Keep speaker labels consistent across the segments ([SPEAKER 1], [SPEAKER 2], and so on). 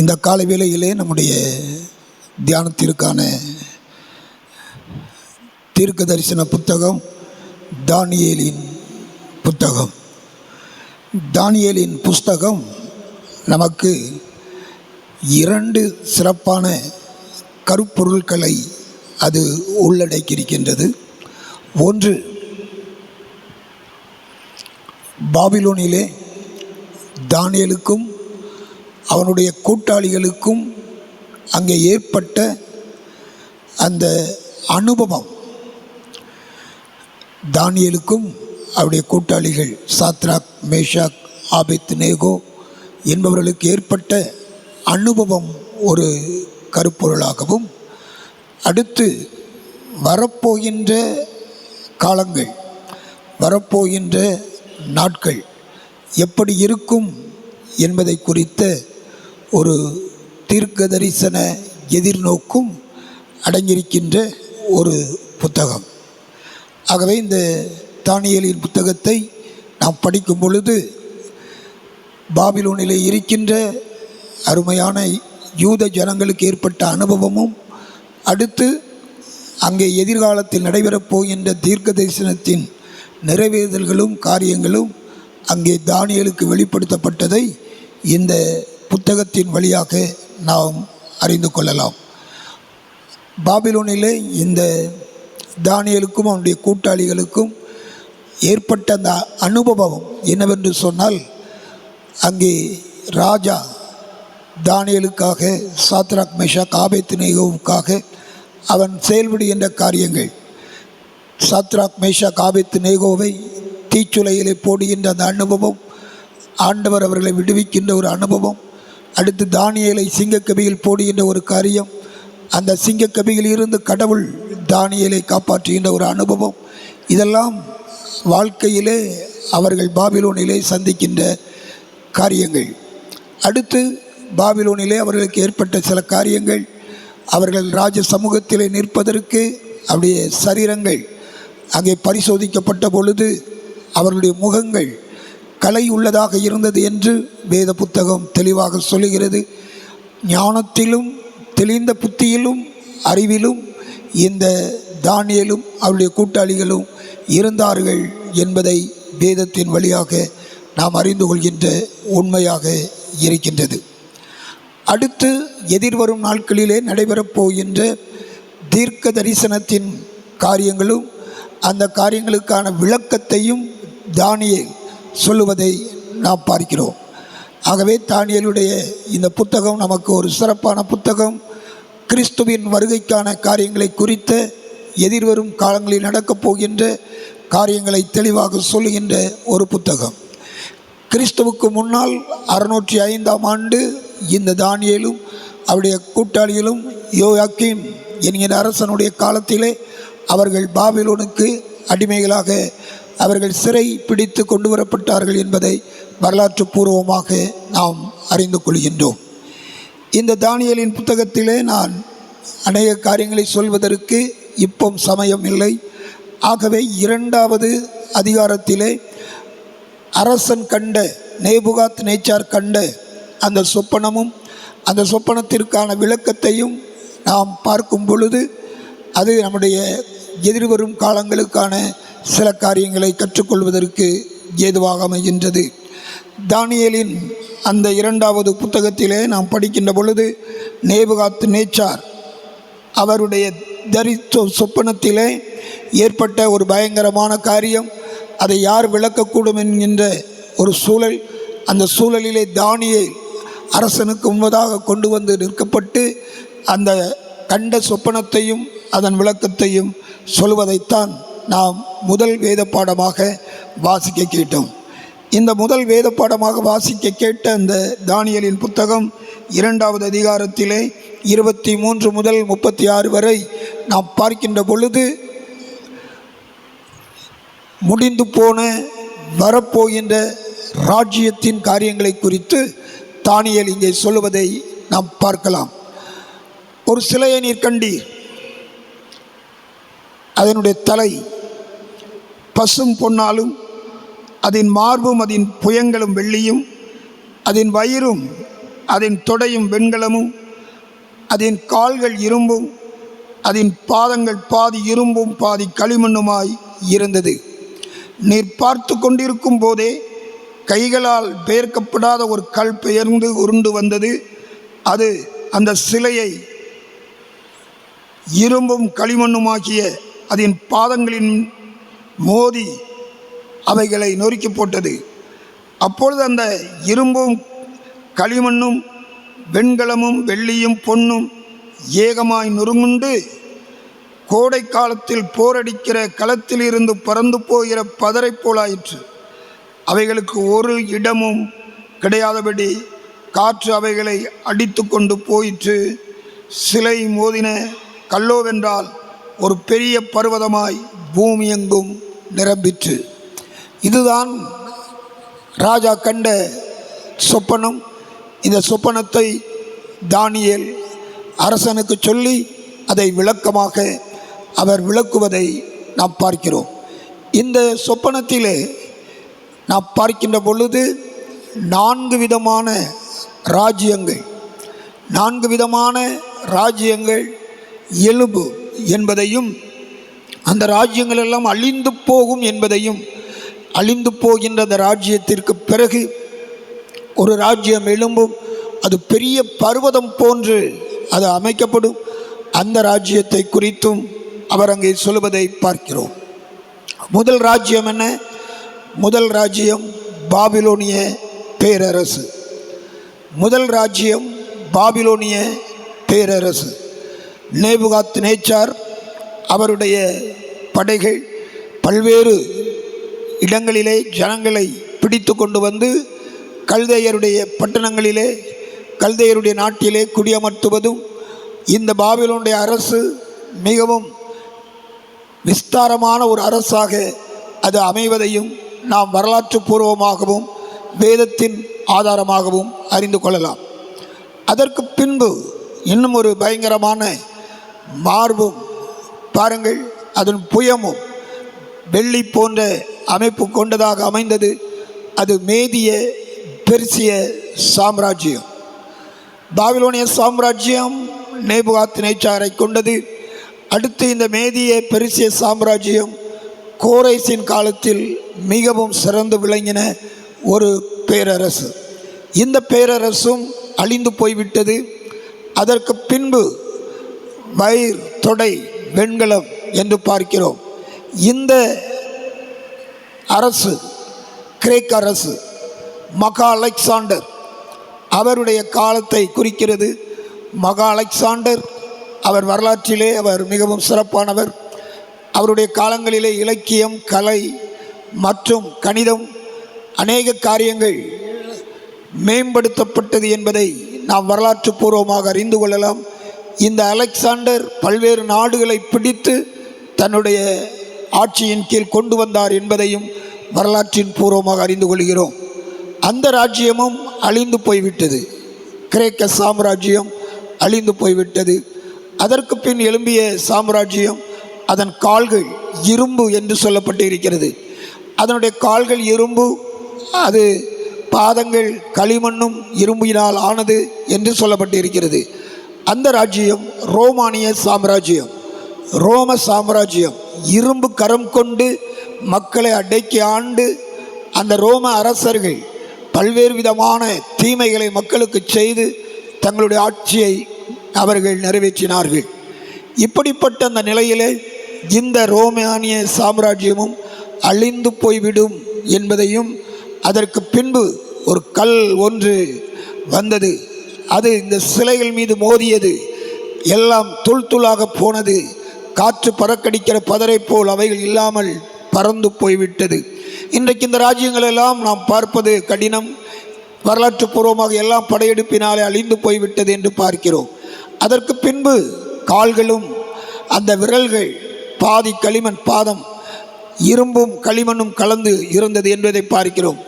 [SPEAKER 1] இந்த காலை வேளையிலே நம்முடைய தியானத்திற்கான தீர்க்க தரிசன புத்தகம் தானியேலின் புத்தகம். தானியேலின் புஸ்தகம் நமக்கு இரண்டு சிறப்பான கருப்பொருட்களை அது உள்ளடக்கியிருக்கின்றது. ஒன்று, பாபிலோனிலே தானியேலுக்கும் அவனுடைய கூட்டாளிகளுக்கும் அங்கே ஏற்பட்ட அந்த அனுபவம், தானியேலுக்கும் அவருடைய கூட்டாளிகள் சாத்ராக், மேஷாக், ஆபேத்நேகோ என்பவர்களுக்கு ஏற்பட்ட அனுபவம் ஒரு கருப்பொருளாகவும், அடுத்து வரப்போகின்ற காலங்கள், வரப்போகின்ற நாட்கள் எப்படி இருக்கும் என்பதை குறித்த ஒரு தீர்க்க தரிசன எதிர்நோக்கும் அடங்கியிருக்கின்ற ஒரு புத்தகம். ஆகவே இந்த தானியேலின் புத்தகத்தை நாம் படிக்கும் பொழுது பாபிலோனிலே இருக்கின்ற அருமையான யூத ஜனங்களுக்கு ஏற்பட்ட அனுபவமும், அடுத்து அங்கே எதிர்காலத்தில் நடைபெறப் போகின்ற தீர்க்க தரிசனத்தின் நிறைவேறுதல்களும் காரியங்களும் அங்கே தானியேலுக்கு வெளிப்படுத்தப்பட்டதை இந்த புத்தகத்தின் வழியாக நாம் அறிந்து கொள்ளலாம். பாபிலோனிலே இந்த தானியேலுக்கும் அவனுடைய கூட்டாளிகளுக்கும் ஏற்பட்ட அந்த அனுபவம் என்னவென்று சொன்னால், அங்கே ராஜா தானியேலுக்காக, சாத்ராக், மேஷாக், ஆபேத்நேகோவுக்காக அவன் செயல்படுகின்ற காரியங்கள், சாத்ராக், மேஷாக், ஆபேத்நேகோவை தீச்சுளையிலே போடுகின்ற அந்த அனுபவம், ஆண்டவர் அவர்களை விடுவிக்கின்ற ஒரு அனுபவம், அடுத்து தானியேலை சிங்கக்கபியில் போடுகின்ற ஒரு காரியம், அந்த சிங்கக்கபியில் இருந்து கடவுள் தானியேலை காப்பாற்றுகின்ற ஒரு அனுபவம், இதெல்லாம் வாழ்க்கையிலே அவர்கள் பாபிலோனிலே சந்திக்கின்ற காரியங்கள். அடுத்து பாபிலோனிலே அவர்களுக்கு ஏற்பட்ட சில காரியங்கள், அவர்கள் ராஜ சமூகத்திலே நிற்பதற்கு அவருடைய சரீரங்கள் அங்கே பரிசோதிக்கப்பட்ட பொழுது அவர்களுடைய முகங்கள் கலை உள்ளதாக இருந்தது என்று வேத புத்தகம் தெளிவாக சொல்லுகிறது. ஞானத்திலும் தெளிந்த புத்தியிலும் அறிவிலும் இந்த தானியேலும் அவருடைய கூட்டாளிகளும் இருந்தார்கள் என்பதை வேதத்தின் வழியாக நாம் அறிந்து கொள்கின்ற உண்மையாக இருக்கின்றது. அடுத்து எதிர்வரும் நாட்களிலே நடைபெறப் போகின்ற தீர்க்க தரிசனத்தின் காரியங்களும் அந்த காரியங்களுக்கான விளக்கத்தையும் தானியேல் சொல்லுவதை நாம் பார்க்கிறோம். ஆகவே தானியேலுடைய இந்த புத்தகம் நமக்கு ஒரு சிறப்பான புத்தகம். கிறிஸ்துவின் வருகைக்கான காரியங்களை குறித்த, எதிர்வரும் காலங்களில் நடக்கப் போகின்ற காரியங்களை தெளிவாக சொல்லுகின்ற ஒரு புத்தகம். கிறிஸ்துவுக்கு முன்னால் 605ஆம் ஆண்டு இந்த தானியேலும் அவருடைய கூட்டாளிகளும் யோயாக்கீம் என்கிற அரசனுடைய காலத்திலே அவர்கள் பாபிலோனுக்கு அடிமைகளாக அவர்கள் சிறை பிடித்து கொண்டு வரப்பட்டார்கள் என்பதை வரலாற்று பூர்வமாக நாம் அறிந்து கொள்கின்றோம். இந்த தானியேலின் புத்தகத்திலே நான் அநேக காரியங்களை சொல்வதற்கு இப்போ சமயம் இல்லை. ஆகவே 2வது அதிகாரத்திலே அரசன் கண்ட, நேபுகாத் நேச்சார் கண்ட அந்த சொப்பனமும் அந்த சொப்பனத்திற்கான விளக்கத்தையும் நாம் பார்க்கும் பொழுது அது நம்முடைய எதிர்வரும் காலங்களுக்கான சில காரியங்களை கற்றுக்கொள்வதற்கு ஏதுவாக அமைகின்றது. தானியேலின் அந்த 2வது புத்தகத்திலே நாம் படிக்கின்ற பொழுது நேபுகாத் நேச்சார் அவருடைய தரித்த சொப்பனத்திலே ஏற்பட்ட ஒரு பயங்கரமான காரியம், அதை யார் விளக்கக்கூடும் என்கின்ற ஒரு சூழல், அந்த சூழலிலே தானியேல் அரசனுக்கு முன்பதாக கொண்டு வந்து நிற்கப்பட்டு அந்த கண்ட சொப்பனத்தையும் அதன் விளக்கத்தையும் சொல்வதைத்தான் நாம் முதல் வேத பாடமாக வாசிக்க கேட்டோம். இந்த முதல் வேத பாடமாக வாசிக்க கேட்ட அந்த தானியேலின் புத்தகம் 2வது அதிகாரத்திலே 23 முதல் 36 வரை நாம் பார்க்கின்ற பொழுது முடிந்து போன வரப்போகின்ற ராஜ்யத்தின் காரியங்களை குறித்து தானியேல் இங்கே சொல்லுவதை நாம் பார்க்கலாம். ஒரு சிலையை நீர் கண்டீர், அதனுடைய தலை பசும் பொன்னாலும், அதன் மார்பும் அதன் புயங்களும் வெள்ளியும், அதன் வயிறும் அதன் தொடையும் வெண்கலமும், அதன் கால்கள் இரும்பும், அதன் பாதங்கள் பாதி இரும்பும் பாதி களிமண்ணுமாய் இருந்தது. நீர் பார்த்து கொண்டிருக்கும் போதே கைகளால் பெயர்க்கப்படாத ஒரு கல் பெயர்ந்து உருண்டு வந்தது. அது அந்த சிலையை இரும்பும் களிமண்ணுமாகிய அதன் பாதங்களின் மோதி அவைகளை நொறுக்கி போட்டது. அப்பொழுது அந்த இரும்பும் களிமண்ணும் வெண்கலமும் வெள்ளியும் பொன்னும் ஏகமாய் நொறுங்குண்டு கோடை காலத்தில் போரடிக்கிற களத்தில் இருந்து பறந்து போகிற பதரை போலாயிற்று. அவைகளுக்கு ஒரு இடமும் கிடையாதபடி காற்று அவைகளை அடித்து கொண்டு போயிற்று. சிலை மோதின கல்லோவென்றால் ஒரு பெரிய பர்வதமாய் பூமி எங்கும் நிரம்பிற்று. இதுதான் ராஜா கண்ட சொப்பனம். இந்த சொப்பனத்தை தானியேல் அரசனுக்கு சொல்லி அதை விளக்கமாக அவர் விளக்குவதை நாம் பார்க்கிறோம். இந்த சொப்பனத்திலே நாம் பார்க்கின்ற பொழுது 4 விதமான ராஜ்யங்கள் எழும்பு என்பதையும், அந்த ராஜ்யங்கள் எல்லாம் அழிந்து போகும் என்பதையும், அழிந்து போகின்ற அந்த ராஜ்யத்திற்கு பிறகு ஒரு ராஜ்யம் எழும்பும், அது பெரிய பர்வதம் போன்று அது அமைக்கப்படும், அந்த ராஜ்யத்தை குறித்தும் அவர் அங்கே சொல்வதை பார்க்கிறோம். முதல் ராஜ்யம் என்ன? முதல் ராஜ்யம் பாபிலோனிய பேரரசு. முதல் ராஜ்யம் பாபிலோனிய பேரரசு. நேபுகாத்நேச்சார் அவருடைய படைகள் பல்வேறு இடங்களிலே ஜனங்களை பிடித்து கொண்டு வந்து கல்தையருடைய பட்டணங்களிலே, கல்தையருடைய நாட்டிலே குடியமர்த்துவதும், இந்த பாபிலோனுடைய அரசு மிகவும் விஸ்தாரமான ஒரு அரசாக அது அமைவதையும் நாம் வரலாற்று பூர்வமாகவும் வேதத்தின் ஆதாரமாகவும் அறிந்து கொள்ளலாம். அதற்கு பின்பு இன்னும் ஒரு பயங்கரமான மார்பும் பாருங்கள், அதன் புயமும் வெள்ளி போன்ற அமைப்பு கொண்டதாக அமைந்தது. அது மேதிய பெர்சிய சாம்ராஜ்யம். பாபிலோனிய சாம்ராஜ்யம் நேபுகாத்நேச்சாரை கொண்டது. அடுத்து இந்த மேதிய பெர்சிய சாம்ராஜ்யம் கோரேசின் காலத்தில் மிகவும் சிறந்து விளங்கின ஒரு பேரரசு. இந்த பேரரசும் அழிந்து போய்விட்டது. அதற்கு பின்பு வயிறு, தொடை, வெண்கலம் என்று பார்க்கிறோம். இந்த அரசு கிரேக்க அரசு மகா அலெக்சாண்டர் அவருடைய காலத்தை குறிக்கிறது. மகா அலெக்சாண்டர் அவர் வரலாற்றிலே அவர் மிகவும் சிறப்பானவர். அவருடைய காலங்களிலே இலக்கியம், கலை மற்றும் கணிதம் அநேக காரியங்கள் மேம்படுத்தப்பட்டது என்பதை நாம் வரலாற்று பூர்வமாக அறிந்து கொள்ளலாம். இந்த அலெக்சாண்டர் பல்வேறு நாடுகளை பிடித்து தன்னுடைய ஆட்சியின் கீழ் கொண்டு வந்தார் என்பதையும் வரலாற்றின் பூர்வமாக அறிந்து கொள்கிறோம். அந்த ராஜ்யமும் அழிந்து போய்விட்டது. கிரேக்க சாம்ராஜ்யம் அழிந்து போய்விட்டது. அதற்கு பின் எழும்பிய சாம்ராஜ்யம், அதன் கால்கள் இரும்பு என்று சொல்லப்பட்டு இருக்கிறது. அதனுடைய கால்கள் இரும்பு, அது பாதங்கள் களிமண்ணும் இரும்பினால் ஆனது என்று சொல்லப்பட்டு இருக்கிறது. அந்த ராஜ்யம் ரோமானிய சாம்ராஜ்யம். ரோம சாம்ராஜ்யம் இரும்பு கரம் கொண்டு மக்களை அடக்கி ஆண்டு, அந்த ரோம அரசர்கள் பல்வேறு விதமான தீமைகளை மக்களுக்கு செய்து தங்களுடைய ஆட்சியை அவர்கள் நிறைவேற்றினார்கள். இப்படிப்பட்ட அந்த நிலையிலே இந்த ரோமானிய சாம்ராஜ்யமும் அழிந்து போய்விடும் என்பதையும், அதற்கு பின்பு ஒரு கல் ஒன்று வந்தது, அது இந்த சிலைகள் மீது மோதியது, எல்லாம் தூள் தூளாக போனது, காற்று பறக்கடிக்கிற பதரை போல் அவைகள் இல்லாமல் பறந்து போய்விட்டது. இன்றைக்கு இந்த ராஜ்யங்கள் எல்லாம் நாம் பார்ப்பது கடினம். வரலாற்று பூர்வமாக எல்லாம் படையெடுப்பினாலே அழிந்து போய்விட்டது என்று பார்க்கிறோம். அதற்கு பின்பு கால்களும் அந்த விரல்கள் பாதி களிமண், பாதம் இரும்பும் களிமண்ணும் கலந்து இருந்தது என்பதை பார்க்கிறோம்.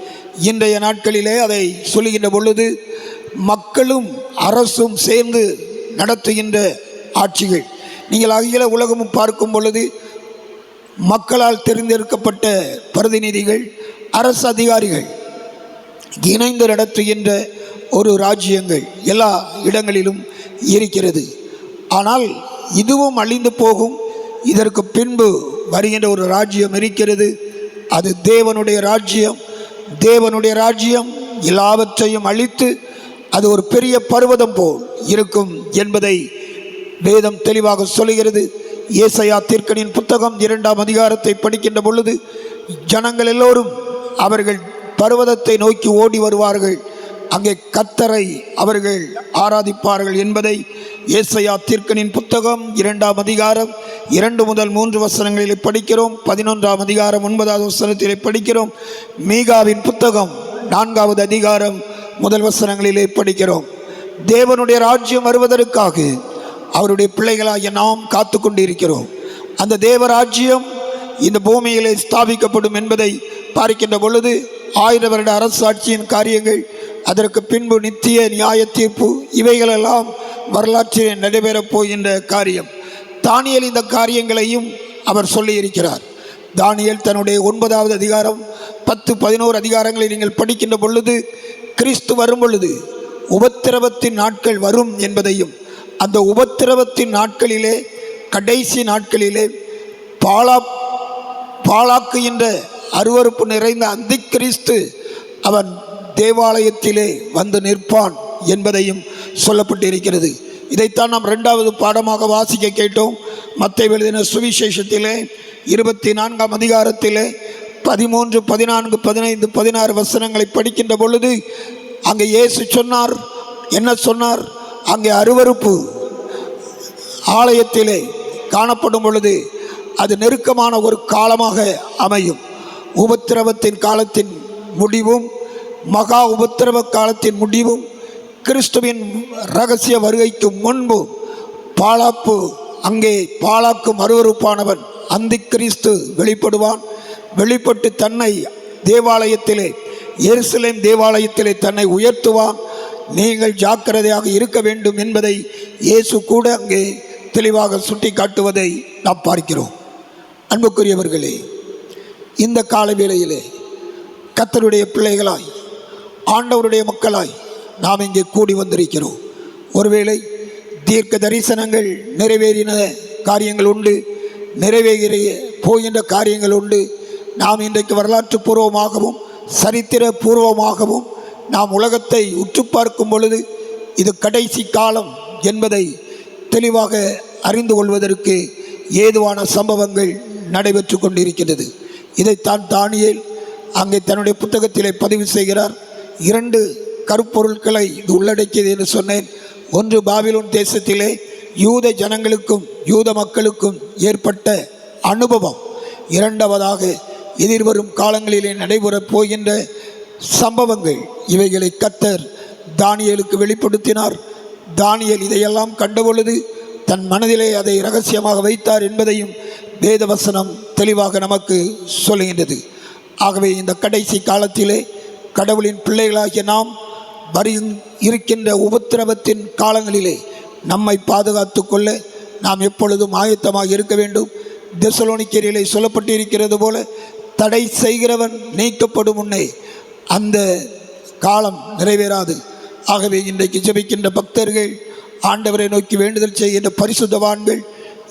[SPEAKER 1] இன்றைய நாட்களிலே அதை சொல்லுகின்ற பொழுது மக்களும் அரசும் சேர்ந்து நடத்துகின்ற ஆட்சிகள். நீங்கள் அகில உலகமும் பார்க்கும் பொழுது மக்களால் தேர்ந்தெடுக்கப்பட்ட பிரதிநிதிகள், அரசு அதிகாரிகள் இணைந்து நடத்துகின்ற ஒரு ராஜ்யங்கள் எல்லா இடங்களிலும் இருக்கிறது. ஆனால் இதுவும் அழிந்து போகும். இதற்கு பின்பு வருகின்ற ஒரு ராஜ்யம் இருக்கிறது. அது தேவனுடைய ராஜ்யம். தேவனுடைய ராஜ்யம் எல்லாவற்றையும் அழித்து அது ஒரு பெரிய பர்வதம் போல் இருக்கும் என்பதை வேதம் தெளிவாக சொல்கிறது. ஏசாயா தீர்க்கனின் புத்தகம் 2ஆம் அதிகாரத்தை படிக்கின்ற பொழுது ஜனங்கள் எல்லோரும் அவர்கள் பர்வதத்தை நோக்கி ஓடி வருவார்கள், அங்கே கர்த்தரை அவர்கள் ஆராதிப்பார்கள் என்பதை ஏசாயா தீர்க்கனின் புத்தகம் 2ஆம் அதிகாரம் 2 முதல் 3 வசனங்களிலே படிக்கிறோம். 11ஆம் அதிகாரம் 9வது வசனத்திலே படிக்கிறோம். மீகாவின் புத்தகம் 4வது அதிகாரம் முதல் வசனங்களிலே படிக்கிறோம். தேவனுடைய ராஜ்யம் வருவதற்காக அவருடைய பிள்ளைகளாகிய நாம் காத்து கொண்டிருக்கிறோம். அந்த தேவராஜ்யம் இந்த பூமியிலே ஸ்தாபிக்கப்படும் என்பதை பார்க்கின்ற பொழுது 1000 வருட அரசாட்சியின் காரியங்கள், அதற்கு பின்பு நித்திய நியாய தீர்ப்பு, இவைகளெல்லாம் வரலாற்றில் நடைபெறப் போகின்ற காரியம். தானியேல் இந்த காரியங்களையும் அவர் சொல்லியிருக்கிறார். தானியேல் தன்னுடைய 9வது அதிகாரம் 10, 11 அதிகாரங்களை நீங்கள் படிக்கின்ற பொழுது கிறிஸ்து வரும் பொழுது உபத்திரவத்தின் நாட்கள் வரும் என்பதையும், அந்த உபத்திரவத்தின் நாட்களிலே கடைசி நாட்களிலே பாழாக்குகின்ற அருவருப்பு நிறைந்த அந்தி கிறிஸ்து அவன் தேவாலயத்திலே வந்து நிற்பான் என்பதையும் சொல்லப்பட்டிருக்கிறது. இதைத்தான் நாம் 2வது பாடமாக வாசிக்க கேட்டோம். மத்தேயு எழுதின சுவிசேஷத்திலே 24ஆம் அதிகாரத்திலே 13, 14, 15, 16 வசனங்களை படிக்கின்ற பொழுது அங்கே இயேசு சொன்னார். என்ன சொன்னார்? அங்கே அருவருப்பு ஆலயத்திலே காணப்படும் பொழுது அது நெருக்கமான ஒரு காலமாக அமையும். உபத்திரவத்தின் காலத்தின் முடிவும், மகா உபத்திரவ காலத்தின் முடிவும், கிறிஸ்துவின் இரகசிய வருகைக்கு முன்பு அங்கே பாழாக்கும் அருவருப்பானவன் அந்தி கிறிஸ்து வெளிப்படுவான். வெளிப்பட்டு தன்னை தேவாலயத்திலே, எருசலேம் தேவாலயத்திலே தன்னை உயர்த்துவான். நீங்கள் ஜாக்கிரதையாக இருக்க வேண்டும் என்பதை இயேசு கூட அங்கே தெளிவாக சுட்டி காட்டுவதை நாம் பார்க்கிறோம். அன்புக்குரியவர்களே, இந்த கால வேளையிலே கர்த்தருடைய பிள்ளைகளாய், ஆண்டவருடைய மக்களாய் நாம் இங்கே கூடி வந்திருக்கிறோம். ஒருவேளை தீர்க்க தரிசனங்கள் நிறைவேறின காரியங்கள் உண்டு, நிறைவேற போகின்ற காரியங்கள் உண்டு. நாம் இன்றைக்கு வரலாற்று பூர்வமாகவும் சரித்திர பூர்வமாகவும் நாம் உலகத்தை உற்று பார்க்கும் பொழுது இது கடைசி காலம் என்பதை தெளிவாக அறிந்து கொள்வதற்கு ஏதுவான சம்பவங்கள் நடைபெற்று கொண்டிருக்கிறது. இதைத்தான் தானியேல் அங்கே தன்னுடைய புத்தகத்திலே பதிவு செய்கிறார். 2 கருப்பொருட்களை இது உள்ளடக்கியது என்று சொன்னேன். ஒன்று, பாபிலோன் தேசத்திலே யூத ஜனங்களுக்கும் யூத மக்களுக்கும் ஏற்பட்ட அனுபவம். 2வதாக எதிர்வரும் காலங்களிலே நடைபெறப் போகின்ற சம்பவங்கள். இவைகளை கர்த்தர் தானியேலுக்கு வெளிப்படுத்தினார். தானியேல் இதையெல்லாம் கண்டபொழுது தன் மனதிலே அதை இரகசியமாக வைத்தார் என்பதையும் வேதவசனம் தெளிவாக நமக்கு சொல்லுகின்றது. ஆகவே இந்த கடைசி காலத்திலே கடவுளின் பிள்ளைகளாகிய நாம் இருக்கின்ற உபத்திரவத்தின் காலங்களிலே நம்மை பாதுகாத்து கொள்ள நாம் எப்பொழுதும் ஆயத்தமாக இருக்க வேண்டும். தெசலோனிக்கேரிலே சொல்லப்பட்டிருக்கிறது போல, தடை செய்கிறவன் நீக்கப்படும் முன்னே அந்த காலம் நிறைவேறாது. ஆகவே இன்றைக்கு ஜெபிக்கின்ற பக்தர்கள், ஆண்டவரை நோக்கி வேண்டுதல் செய்கின்ற பரிசுத்தவான்கள்,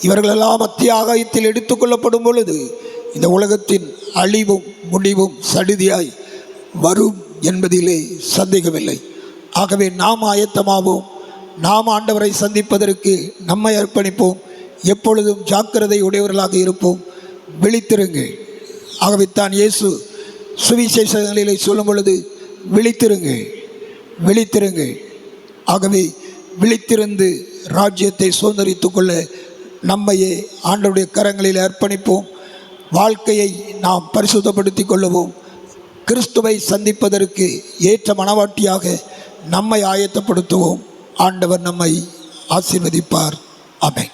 [SPEAKER 1] இவர்களெல்லாம் மத்திய ஆகாயத்தில் எடுத்துக்கொள்ளப்படும் பொழுது இந்த உலகத்தின் அழிவும் முடிவும் சடிதியாய் வரும் என்பதிலே சந்தேகமில்லை. ஆகவே நாம் ஆயத்தமாவோம். நாம் ஆண்டவரை சந்திப்பதற்கு நம்மை அர்ப்பணிப்போம். எப்பொழுதும் ஜாக்கிரதை உடையவர்களாக இருப்போம். விழித்திருங்கள். ஆகவே தான் இயேசு சுவிசேஷங்களிலே சொல்லும் பொழுது விழித்திருங்கள், விழித்திருங்கள். ஆகவே விழித்திருந்து ராஜ்யத்தை சுதந்திரித்துக் கொள்ள நம்மையே ஆண்டவருடைய கரங்களில் அர்ப்பணிப்போம். வாழ்க்கையை நாம் பரிசுத்தப்படுத்திக் கொள்ளவும், கிறிஸ்துவை சந்திப்பதற்கு ஏற்ற மனவாட்டியாக நம்மை ஆயத்தப்படுத்துவோம். ஆண்டவர் நம்மை ஆசீர்வதிப்பார். ஆமென்.